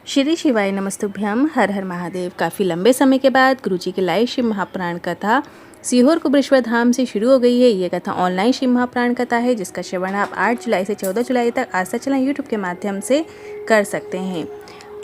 श्री शिवाय नमस्तुभ्यम। हर हर महादेव। काफ़ी लंबे समय के बाद गुरुजी की लाइव शिव महापुराण कथा सीहोर कुबेश्वर धाम से शुरू हो गई है। ये कथा ऑनलाइन शिव महापुराण कथा है, जिसका श्रवण आप 8 जुलाई से 14 जुलाई तक आस्था चैनल यूट्यूब के माध्यम से कर सकते हैं।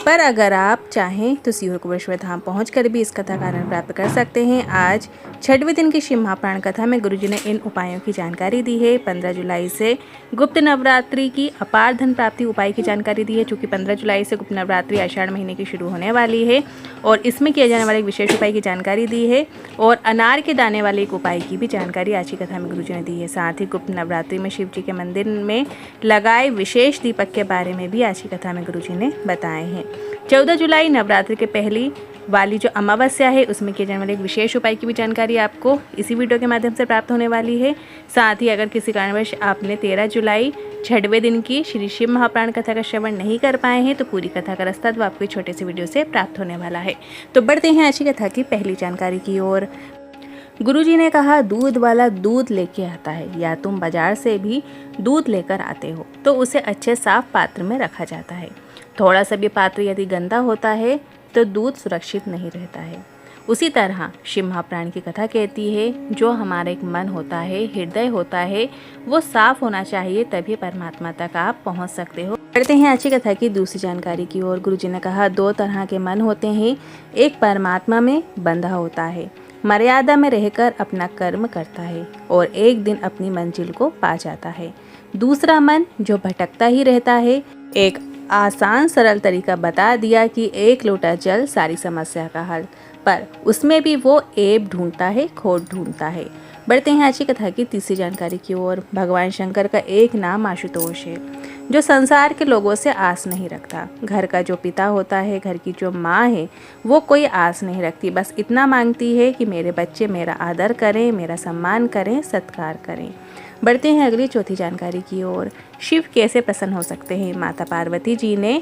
पर अगर आप चाहें तो सीहोर कुबेश्वर धाम पहुंचकर भी इस कथा का आनंद प्राप्त कर सकते हैं। आज 6वें दिन की शिव महापुराण कथा में गुरुजी ने इन उपायों की जानकारी दी है। 15 जुलाई से गुप्त नवरात्रि की अपार धन प्राप्ति उपाय की जानकारी दी है। चूँकि 15 जुलाई से गुप्त नवरात्रि आषाढ़ महीने की शुरू होने वाली है और इसमें किया जाने वाले एक विशेष उपाय की जानकारी दी है और अनार के दाने वाले एक उपाय की भी जानकारी आज की कथा में गुरुजी ने दी है। साथ ही गुप्त नवरात्रि में शिव जी के मंदिर में लगाए विशेष दीपक के बारे में भी आज की कथा में गुरुजी ने बताए हैं। 14 जुलाई नवरात्रि के पहली वाली जो अमावस्या है, उसमें किए जाने वाले एक विशेष उपाय की भी जानकारी आपको इसी वीडियो के माध्यम से प्राप्त होने वाली है। साथ ही अगर किसी कारणवश आपने 13 जुलाई 6वें दिन की श्री शिव महापुराण कथा का श्रवण नहीं कर पाए हैं, तो पूरी कथा का रास्ता तो आपको छोटे से वीडियो से प्राप्त होने वाला है। तो बढ़ते हैं आज की कथा की पहली जानकारी की ओर। गुरुजी ने कहा, दूध वाला दूध लेके आता है, या तुम बाजार से भी दूध लेकर आते हो तो उसे अच्छे साफ पात्र में रखा जाता है। थोड़ा सा भी पात्र यदि गंदा होता है तो दूध सुरक्षित नहीं रहता है। उसी तरह शिव महापुराण की कथा कहती है, जो हमारा एक मन होता है, हृदय होता है, वो साफ होना चाहिए, तभी परमात्मा तक आप पहुंच सकते हो। पढ़ते हैं अच्छी कथा की दूसरी जानकारी की ओर। गुरुजी ने कहा, 2 तरह के मन होते हैं। एक परमात्मा में बंधा होता है, मर्यादा में रहकर अपना कर्म करता है और एक दिन अपनी मंजिल को पा जाता है। दूसरा मन जो भटकता ही रहता है। एक आसान सरल तरीका बता दिया कि 1 लोटा जल सारी समस्या का हल, पर उसमें भी वो ऐब ढूंढता है, खोट ढूंढता है। बढ़ते हैं आज की कथा की तीसरी जानकारी की ओर। भगवान शंकर का एक नाम आशुतोष है, जो संसार के लोगों से आस नहीं रखता। घर का जो पिता होता है, घर की जो माँ है, वो कोई आस नहीं रखती, बस इतना मांगती है कि मेरे बच्चे मेरा आदर करें, मेरा सम्मान करें, सत्कार करें। बढ़ते हैं अगली चौथी जानकारी की ओर। शिव कैसे प्रसन्न हो सकते हैं। माता पार्वती जी ने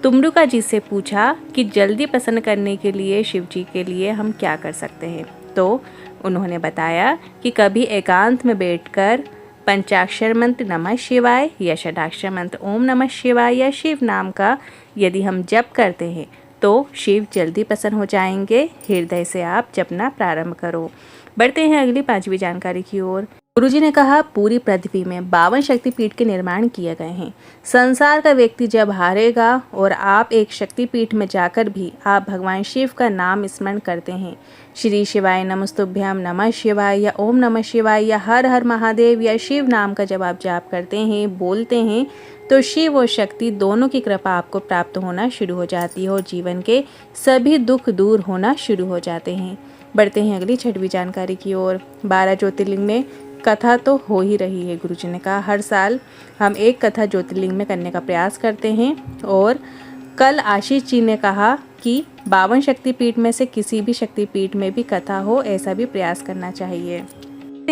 तुमरुका जी से पूछा कि जल्दी प्रसन्न करने के लिए शिव जी के लिए हम क्या कर सकते हैं। तो उन्होंने बताया कि कभी एकांत में बैठकर पंचाक्षर मंत्र नमः शिवाय या षडाक्षर मंत्र ओम नमः शिवाय या शिव नाम का यदि हम जप करते हैं तो शिव जल्दी प्रसन्न हो जाएंगे। हृदय से आप जपना प्रारंभ करो। बढ़ते हैं अगली 5वीं जानकारी की ओर। गुरुजी ने कहा, पूरी पृथ्वी में 52 शक्तिपीठ के निर्माण किए गए हैं। संसार का व्यक्ति जब हारेगा और आप एक शक्तिपीठ में जाकर भी आप भगवान शिव का नाम स्मरण करते हैं, श्री शिवाय नमस्तुभ्यम, नमः शिवाय या ओम नमः शिवाय या हर हर महादेव या शिव नाम का जब आप जाप करते हैं, बोलते हैं, तो शिव और शक्ति दोनों की कृपा आपको प्राप्त होना शुरू हो जाती है और जीवन के सभी दुख दूर होना शुरू हो जाते हैं। बढ़ते हैं अगली 6वीं जानकारी की ओर। 12 ज्योतिर्लिंग में कथा तो हो ही रही है। गुरुजी ने कहा, हर साल हम एक कथा ज्योतिर्लिंग में करने का प्रयास करते हैं और कल आशीष जी ने कहा कि 52 शक्तिपीठ में से किसी भी शक्तिपीठ में भी कथा हो, ऐसा भी प्रयास करना चाहिए।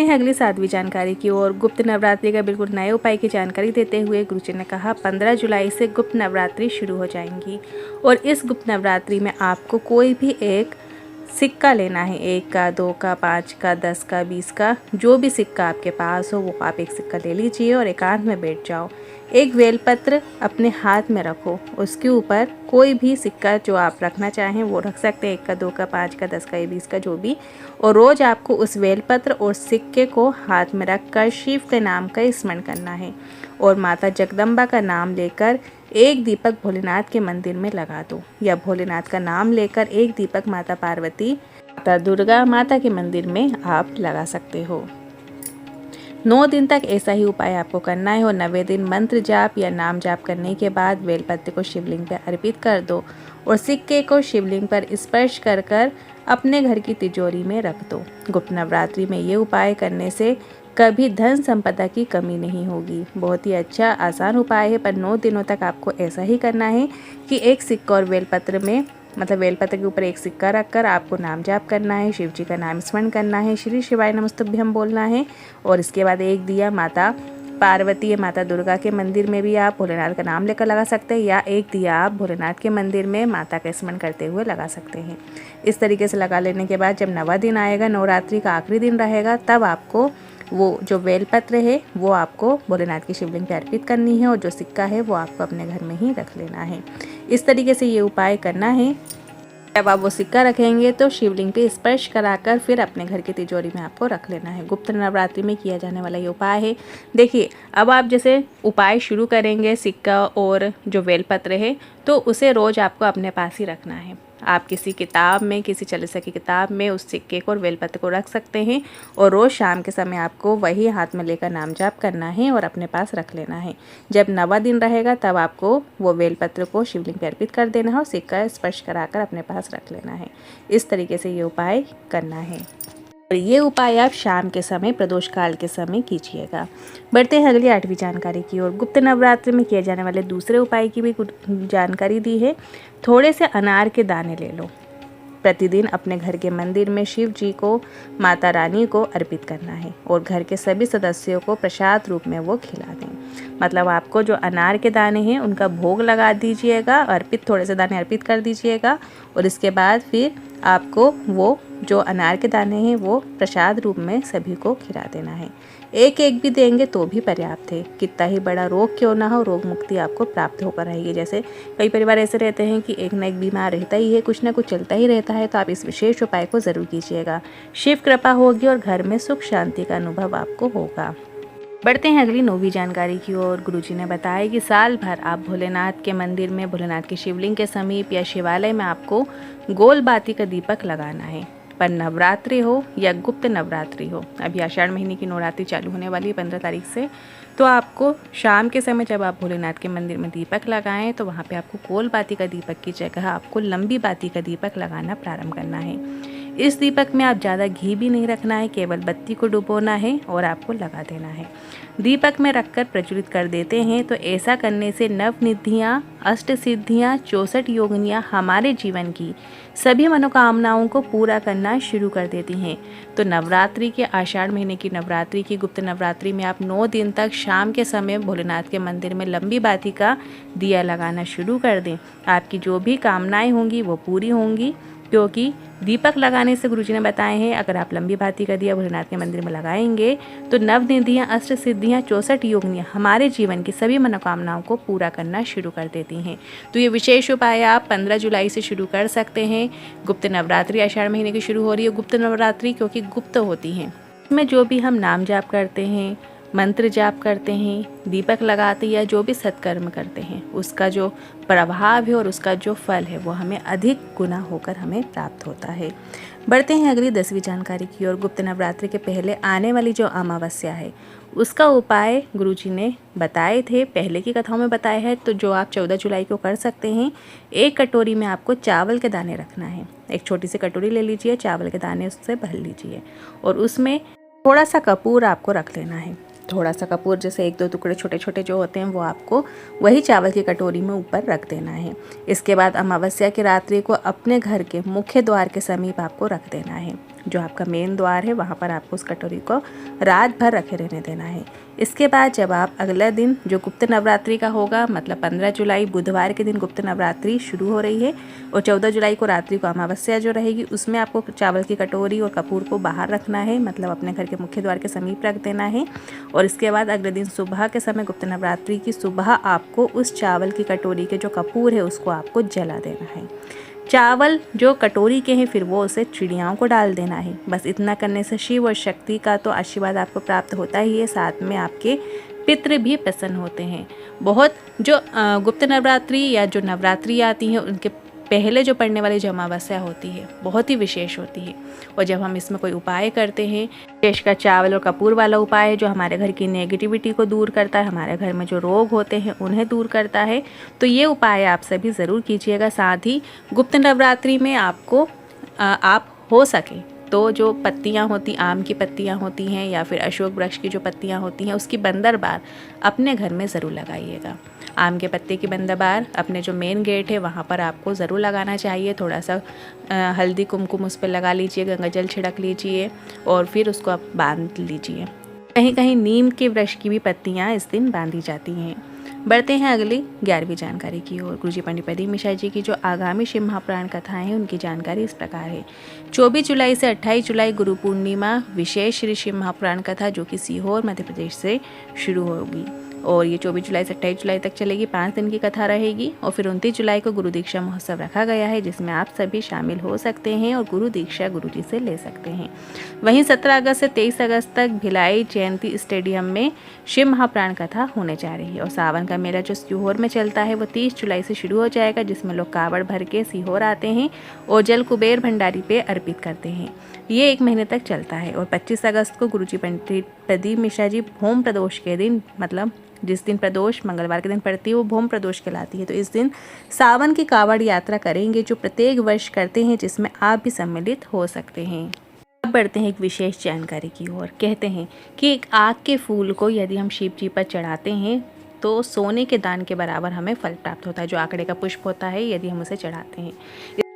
अगली 7वीं जानकारी की ओर। गुप्त नवरात्रि का बिल्कुल नए उपाय की जानकारी देते हुए गुरुजी ने कहा, 15 जुलाई से गुप्त नवरात्रि शुरू हो जाएंगी और इस गुप्त नवरात्रि में आपको कोई भी एक सिक्का लेना है। 1 का, 2 का, 5 का, 10 का, 20 का, जो भी सिक्का आपके पास हो वो आप एक सिक्का ले लीजिए और एकांत में बैठ जाओ। एक बेलपत्र अपने हाथ में रखो, उसके ऊपर कोई भी सिक्का जो आप रखना चाहें वो रख सकते हैं। 1 का, 2 का, 5 का, 10 का या 20 का, जो भी। और रोज़ आपको उस बेलपत्र और सिक्के को हाथ में रखकर शिव के नाम का स्मरण करना है और माता जगदम्बा का नाम लेकर एक दीपक भोलेनाथ के मंदिर में लगा दो, या भोलेनाथ का नाम लेकर एक दीपक माता पार्वती, माता दुर्गा माता के मंदिर में आप लगा सकते हो। 9 दिन तक ऐसा ही उपाय आपको करना है और 9वें दिन मंत्र जाप या नाम जाप करने के बाद बेलपत्र को शिवलिंग पर अर्पित कर दो और सिक्के को शिवलिंग पर स्पर्श कर कर अपने घर की तिजोरी में रख दो। गुप्त नवरात्रि में ये उपाय करने से कभी धन संपदा की कमी नहीं होगी। बहुत ही अच्छा आसान उपाय है, पर 9 दिनों तक आपको ऐसा ही करना है कि एक सिक्का और बेलपत्र में, मतलब बेलपत्र के ऊपर एक सिक्का रखकर आपको नाम जाप करना है, शिव जी का नाम स्मरण करना है, श्री शिवाय नमस्तुभ्यम बोलना है और इसके बाद एक दिया माता पार्वती या माता दुर्गा के मंदिर में भी आप भोलेनाथ का नाम लेकर लगा सकते हैं, या एक दिया आप भोलेनाथ के मंदिर में माता का स्मरण करते हुए लगा सकते हैं। इस तरीके से लगा लेने के बाद जब 9वां दिन आएगा, नवरात्रि का आखिरी दिन रहेगा, तब आपको वो जो बेलपत्र है वो आपको भोलेनाथ की शिवलिंग पे अर्पित करनी है और जो सिक्का है वो आपको अपने घर में ही रख लेना है। इस तरीके से ये उपाय करना है। जब आप वो सिक्का रखेंगे तो शिवलिंग पे स्पर्श कराकर फिर अपने घर की तिजोरी में आपको रख लेना है। गुप्त नवरात्रि में किया जाने वाला ये उपाय है। देखिए, अब आप जैसे उपाय शुरू करेंगे, सिक्का और जो बेलपत्र है, तो उसे रोज़ आपको अपने पास ही रखना है। आप किसी किताब में, किसी चालीसा की किताब में उस सिक्के को और बेलपत्र को रख सकते हैं और रोज़ शाम के समय आपको वही हाथ में लेकर नाम जाप करना है और अपने पास रख लेना है। जब 9वां दिन रहेगा तब आपको वो बेलपत्र को शिवलिंग पर अर्पित कर देना है और सिक्का स्पर्श कराकर अपने पास रख लेना है। इस तरीके से ये उपाय करना है और ये उपाय आप शाम के समय, प्रदोष काल के समय कीजिएगा। बढ़ते हैं अगली 8वीं जानकारी की ओर। गुप्त नवरात्रि में किए जाने वाले दूसरे उपाय की भी जानकारी दी है। थोड़े से अनार के दाने ले लो। प्रतिदिन अपने घर के मंदिर में शिव जी को, माता रानी को अर्पित करना है और घर के सभी सदस्यों को प्रसाद रूप में वो खिला दें। मतलब आपको जो अनार के दाने हैं उनका भोग लगा दीजिएगा, अर्पित थोड़े से दाने अर्पित कर दीजिएगा और इसके बाद फिर आपको वो जो अनार के दाने हैं वो प्रसाद रूप में सभी को खिला देना है। एक एक भी देंगे तो भी पर्याप्त है। कितना ही बड़ा रोग क्यों ना हो, रोग मुक्ति आपको प्राप्त होकर रहेगी। जैसे कई परिवार ऐसे रहते हैं कि एक न एक बीमार रहता ही है, कुछ ना कुछ चलता ही रहता है, तो आप इस विशेष उपाय को ज़रूर कीजिएगा। शिव कृपा होगी और घर में सुख शांति का अनुभव आपको होगा। बढ़ते हैं अगली 9वीं जानकारी की ओर। गुरुजी ने बताया कि साल भर आप भोलेनाथ के मंदिर में, भोलेनाथ के शिवलिंग के समीप या शिवालय में आपको गोल बाती का दीपक लगाना है। पर नवरात्रि हो या गुप्त नवरात्रि हो, अभी आषाढ़ महीने की नवरात्रि चालू होने वाली है 15 तारीख से, तो आपको शाम के समय जब आप भोलेनाथ के मंदिर में दीपक लगाएं तो वहाँ पे आपको गोल बाती का दीपक की जगह आपको लंबी बाती का दीपक लगाना प्रारंभ करना है। इस दीपक में आप ज़्यादा घी भी नहीं रखना है, केवल बत्ती को डुबोना है और आपको लगा देना है। दीपक में रखकर प्रज्वलित कर देते हैं तो ऐसा करने से नवनिधियाँ, अष्ट सिद्धियाँ, 64 योगिनियाँ हमारे जीवन की सभी मनोकामनाओं को पूरा करना शुरू कर देती हैं। तो नवरात्रि के, आषाढ़ महीने की नवरात्रि की गुप्त नवरात्रि में आप 9 दिन तक शाम के समय भोलेनाथ के मंदिर में लंबी बाती का दिया लगाना शुरू कर दें। आपकी जो भी कामनाएं होंगी वो पूरी होंगी, क्योंकि दीपक लगाने से गुरुजी ने बताए हैं अगर आप लंबी बाती का दिया भोलेनाथ के मंदिर में लगाएंगे तो नवनिधियाँ, अष्ट सिद्धियाँ, 64 योगिनियाँ हमारे जीवन की सभी मनोकामनाओं को पूरा करना शुरू कर देती हैं। तो ये विशेष उपाय आप 15 जुलाई से शुरू कर सकते हैं। गुप्त नवरात्रि आषाढ़ महीने की शुरू हो रही है। गुप्त नवरात्रि क्योंकि गुप्त होती हैं, इसमें जो भी हम नाम जाप करते हैं, मंत्र जाप करते हैं, दीपक लगाते हैं या जो भी सत्कर्म करते हैं, उसका जो प्रभाव है और उसका जो फल है वो हमें अधिक गुना होकर हमें प्राप्त होता है। बढ़ते हैं अगली 10वीं जानकारी की ओर। गुप्त नवरात्रि के पहले आने वाली जो अमावस्या है उसका उपाय गुरुजी ने बताए थे, पहले की कथाओं में बताया है, तो जो आप 14 जुलाई को कर सकते हैं। एक कटोरी में आपको चावल के दाने रखना है। एक छोटी सी कटोरी ले लीजिए, चावल के दाने उससे भर लीजिए और उसमें थोड़ा सा कपूर आपको रख लेना है। थोड़ा सा कपूर, जैसे 1-2 टुकड़े छोटे छोटे जो होते हैं, वो आपको वही चावल की कटोरी में ऊपर रख देना है। इसके बाद अमावस्या की रात्रि को अपने घर के मुख्य द्वार के समीप आपको रख देना है। जो आपका मेन द्वार है वहाँ पर आपको उस कटोरी को रात भर रखे रहने देना है। इसके बाद जब आप अगला दिन जो गुप्त नवरात्रि का होगा, मतलब 15 जुलाई बुधवार के दिन गुप्त नवरात्रि शुरू हो रही है और 14 जुलाई को रात्रि को अमावस्या जो रहेगी, उसमें आपको चावल की कटोरी और कपूर को बाहर रखना है, मतलब अपने घर के मुख्य द्वार के समीप रख देना है। और इसके बाद अगले दिन सुबह के समय, गुप्त नवरात्रि की सुबह, आपको उस चावल की कटोरी के जो कपूर है उसको आपको जला देना है। चावल जो कटोरी के हैं फिर वो उसे चिड़ियाओं को डाल देना है। बस इतना करने से शिव और शक्ति का तो आशीर्वाद आपको प्राप्त होता ही है, साथ में आपके पितृ भी प्रसन्न होते हैं। बहुत जो गुप्त नवरात्रि या जो नवरात्रि आती हैं उनके पहले जो पड़ने वाली जो अमावस्या होती है बहुत ही विशेष होती है। और जब हम इसमें कोई उपाय करते हैं, विशेषकर चावल और कपूर वाला उपाय है जो हमारे घर की नेगेटिविटी को दूर करता है, हमारे घर में जो रोग होते हैं उन्हें दूर करता है, तो ये उपाय आप सभी ज़रूर कीजिएगा। साथ ही गुप्त नवरात्रि में आपको आप हो सके तो जो पत्तियां होती, आम की पत्तियां होती हैं या फिर अशोक वृक्ष की जो पत्तियां होती हैं, उसकी बंदरबार अपने घर में ज़रूर लगाइएगा। आम के पत्ते की बंदरबार अपने जो मेन गेट है वहाँ पर आपको ज़रूर लगाना चाहिए। थोड़ा सा हल्दी कुमकुम उस पर लगा लीजिए, गंगा जल छिड़क लीजिए और फिर उसको आप बांध लीजिए। कहीं कहीं नीम के वृक्ष की भी पत्तियाँ इस दिन बांधी जाती हैं। बढ़ते हैं अगली 11वीं जानकारी की ओर। गुरुजी पंडित प्रदीप मिश्रा जी की जो आगामी शिव महापुराण कथाएं हैं उनकी जानकारी इस प्रकार है। 24 जुलाई से 28 जुलाई गुरु पूर्णिमा विशेष श्री शिव महापुराण कथा जो कि सीहोर मध्य प्रदेश से शुरू होगी। और ये 24 जुलाई से 28 जुलाई तक चलेगी। 5 दिन की कथा रहेगी और फिर 29 जुलाई को गुरु दीक्षा महोत्सव रखा गया है, जिसमें आप सभी शामिल हो सकते हैं और गुरु दीक्षा गुरुजी से ले सकते हैं। वहीं 17 अगस्त से 23 अगस्त तक भिलाई जयंती स्टेडियम में शिव महाप्राण कथा होने जा रही है। और सावन का मेला जो सीहोर में चलता है वो 30 जुलाई से शुरू हो जाएगा, जिसमें लोग कावड़ भर के सीहोर आते हैं और जल कुबेर भंडारी पे अर्पित करते हैं। ये 1 महीने तक चलता है। और 25 अगस्त को गुरुजी पंडित प्रदीप मिश्रा जी भोम प्रदोष के दिन, मतलब जिस दिन प्रदोष मंगलवार के दिन पड़ती है वो भोम प्रदोष कहलाती है, तो इस दिन सावन की कावड़ यात्रा करेंगे जो प्रत्येक वर्ष करते हैं, जिसमें आप भी सम्मिलित हो सकते हैं। अब बढ़ते हैं एक विशेष जानकारी की ओर। कहते हैं कि एक आग के फूल को यदि हम शिव जी पर चढ़ाते हैं तो सोने के दान के बराबर हमें फल प्राप्त होता है। जो आंकड़े का पुष्प होता है यदि हम उसे चढ़ाते हैं,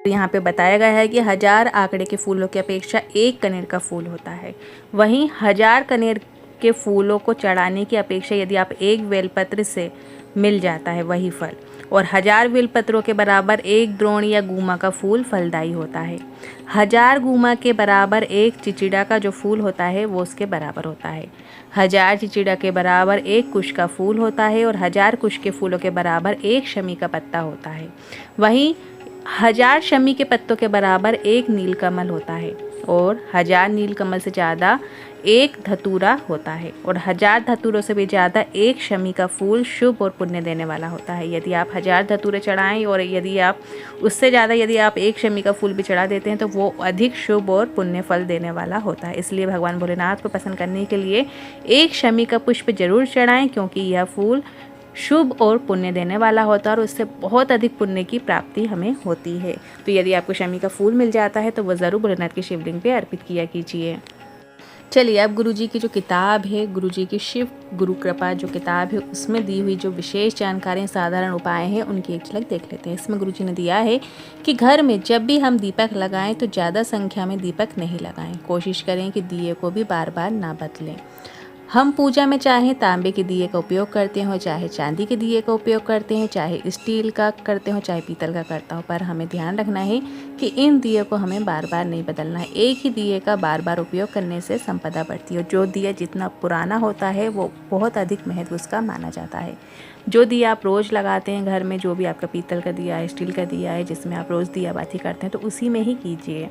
यहाँ पे बताया गया है कि 1000 आंकड़े के फूलों की अपेक्षा 1 कनेर का फूल होता है। वहीं 1000 कनेर के फूलों को चढ़ाने की अपेक्षा यदि आप 1 बेलपत्र से मिल जाता है वही फल, और 1000 बेलपत्रों के बराबर 1 द्रोण या गूमा का फूल फलदायी होता है। 1000 गूमा के बराबर 1 चिचिड़ा का जो फूल होता है वो उसके बराबर होता है। 1000 चिचिड़ा के बराबर 1 कुश का फूल होता है और 1000 कुश के फूलों के बराबर 1 शमी का पत्ता होता है। वहीं 1000 शमी के पत्तों के बराबर 1 नीलकमल होता है और 1000 नीलकमल से ज़्यादा 1 धतूरा होता है और 1000 धतूरों से भी ज़्यादा 1 शमी का फूल शुभ और पुण्य देने वाला होता है। यदि आप 1000 धतूरे चढ़ाएं और यदि आप उससे ज़्यादा यदि आप 1 शमी का फूल भी चढ़ा देते हैं तो वो अधिक शुभ और पुण्य फल देने वाला होता है। इसलिए भगवान भोलेनाथ को प्रसन्न करने के लिए 1 शमी का पुष्प जरूर चढ़ाएं, क्योंकि यह फूल शुभ और पुण्य देने वाला होता है और उससे बहुत अधिक पुण्य की प्राप्ति हमें होती है। तो यदि आपको शमी का फूल मिल जाता है तो वह ज़रूर भोलेनाथ के शिवलिंग पे अर्पित किया कीजिए। चलिए अब गुरुजी की जो किताब है, गुरुजी की शिव गुरु कृपा जो किताब है, उसमें दी हुई जो विशेष जानकारियाँ, साधारण उपाय हैं, उनकी एक झलक देख लेते हैं। इसमें गुरुजी ने दिया है कि घर में जब भी हम दीपक लगाएं तो ज़्यादा संख्या में दीपक नहीं लगाएं। कोशिश करें कि दिए को भी बार बार ना बदलें। हम पूजा में चाहे तांबे के दिए का उपयोग करते हो, चाहे चांदी के दिए का उपयोग करते हैं, चाहे स्टील का करते हो, चाहे पीतल का करता हो, पर हमें ध्यान रखना है कि इन दिए को हमें बार बार नहीं बदलना है। एक ही दिए का बार बार उपयोग करने से संपदा बढ़ती है और जो दिया जितना पुराना होता है वो बहुत अधिक महत्व उसका माना जाता है। जो दिया आप रोज़ लगाते हैं घर में, जो भी आपका पीतल का दिया है, स्टील का दिया है, जिसमें आप रोज़ दिया बाती करते हैं, तो उसी में ही कीजिए।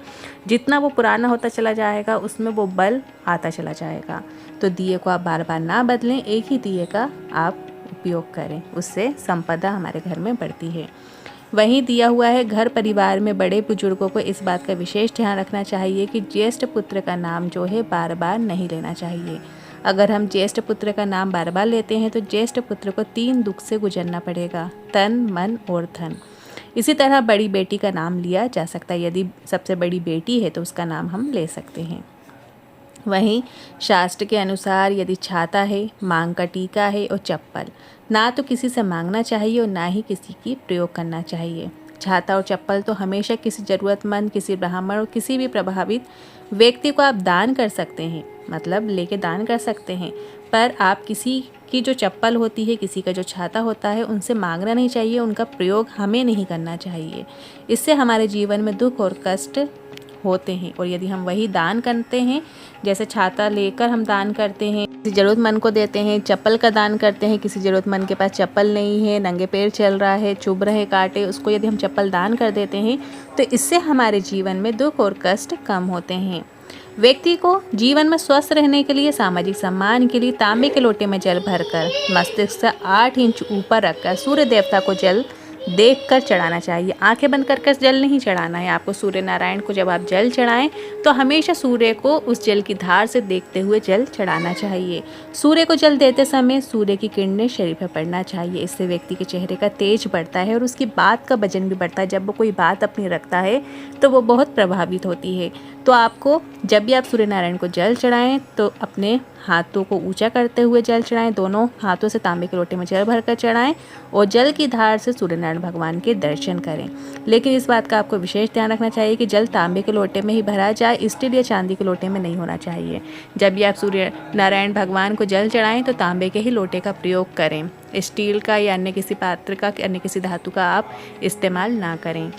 जितना वो पुराना होता चला जाएगा उसमें वो बल आता चला जाएगा। तो दिए को आप बार बार ना बदलें, एक ही दिए का आप उपयोग करें, उससे संपदा हमारे घर में बढ़ती है। वहीं दिया हुआ है घर परिवार में बड़े बुजुर्गों को इस बात का विशेष ध्यान रखना चाहिए कि ज्येष्ठ पुत्र का नाम जो है बार बार नहीं लेना चाहिए। अगर हम ज्येष्ठ पुत्र का नाम बार बार लेते हैं तो ज्येष्ठ पुत्र को 3 दुख से गुजरना पड़ेगा, तन, मन और धन। इसी तरह बड़ी बेटी का नाम लिया जा सकता है। यदि सबसे बड़ी बेटी है तो उसका नाम हम ले सकते हैं। वहीं शास्त्र के अनुसार यदि छाता है, मांग का टीका है और चप्पल, ना तो किसी से मांगना चाहिए और ना ही किसी की प्रयोग करना चाहिए। छाता और चप्पल तो हमेशा किसी ज़रूरतमंद, किसी ब्राह्मण और किसी भी प्रभावित व्यक्ति को आप दान कर सकते हैं, मतलब लेके दान कर सकते हैं, पर आप किसी की जो चप्पल होती है, किसी का जो छाता होता है, उनसे मांगना नहीं चाहिए, उनका प्रयोग हमें नहीं करना चाहिए। इससे हमारे जीवन में दुख और कष्ट होते हैं। और यदि हम वही दान करते हैं, जैसे छाता लेकर हम दान करते हैं, किसी ज़रूरतमंद को देते हैं, चप्पल का दान करते हैं, किसी ज़रूरतमंद के पास चप्पल नहीं है, नंगे पैर चल रहा है, चुभ रहे कांटे, उसको यदि हम चप्पल दान कर देते हैं तो इससे हमारे जीवन में दुख और कष्ट कम होते हैं। व्यक्ति को जीवन में स्वस्थ रहने के लिए, सामाजिक सम्मान के लिए तांबे के लोटे में जल भरकर मस्तिष्क से 8 इंच ऊपर रखकर सूर्य देवता को जल देखकर चढ़ाना चाहिए। आंखें बंद कर जल नहीं चढ़ाना है आपको। सूर्य नारायण को जब आप जल चढ़ाएं तो हमेशा सूर्य को उस जल की धार से देखते हुए जल चढ़ाना चाहिए। सूर्य को जल देते समय सूर्य की किरणें शरीर पर पड़ना चाहिए। इससे व्यक्ति के चेहरे का तेज बढ़ता है और उसकी बात का वजन भी बढ़ता है। जब वो कोई बात अपनी रखता है तो वो बहुत प्रभावित होती है। तो आपको जब भी आप सूर्य नारायण को जल चढ़ाएं तो अपने हाथों को ऊंचा करते हुए जल चढ़ाएं, दोनों हाथों से तांबे के लोटे में जल भरकर चढ़ाएं और जल की धार से सूर्य नारायण भगवान के दर्शन करें। लेकिन इस बात का आपको विशेष ध्यान रखना चाहिए कि जल तांबे के लोटे में ही भरा जाए, स्टील या चांदी के लोटे में नहीं होना चाहिए। जब भी आप सूर्य नारायण भगवान को जल चढ़ाएं तो तांबे के ही लोटे का प्रयोग करें। स्टील का या अन्य किसी पात्र का, अन्य किसी धातु का आप इस्तेमाल ना करें।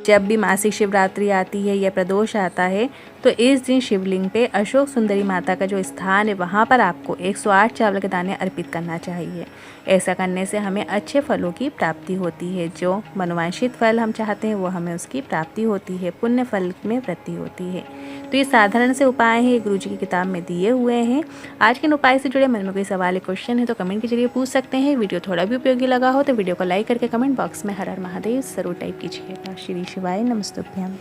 जब भी मासिक शिवरात्रि आती है या प्रदोष आता है तो इस दिन शिवलिंग पे अशोक सुंदरी माता का जो स्थान है वहाँ पर आपको 108 चावल के दाने अर्पित करना चाहिए। ऐसा करने से हमें अच्छे फलों की प्राप्ति होती है। जो मनोवांछित फल हम चाहते हैं वो हमें उसकी प्राप्ति होती है, पुण्य फल में वृद्धि होती है। तो ये साधारण से उपाय हैं, गुरु जी की किताब में दिए हुए हैं। आज के उपाय से जुड़े मन में कोई सवाल या क्वेश्चन है तो कमेंट के जरिए पूछ सकते हैं। वीडियो थोड़ा भी उपयोगी लगा हो तो वीडियो को लाइक करके कमेंट बॉक्स में हर हर महादेव जरूर टाइप कीजिएगा। श्री शिवाय नमस्तुभ्यम।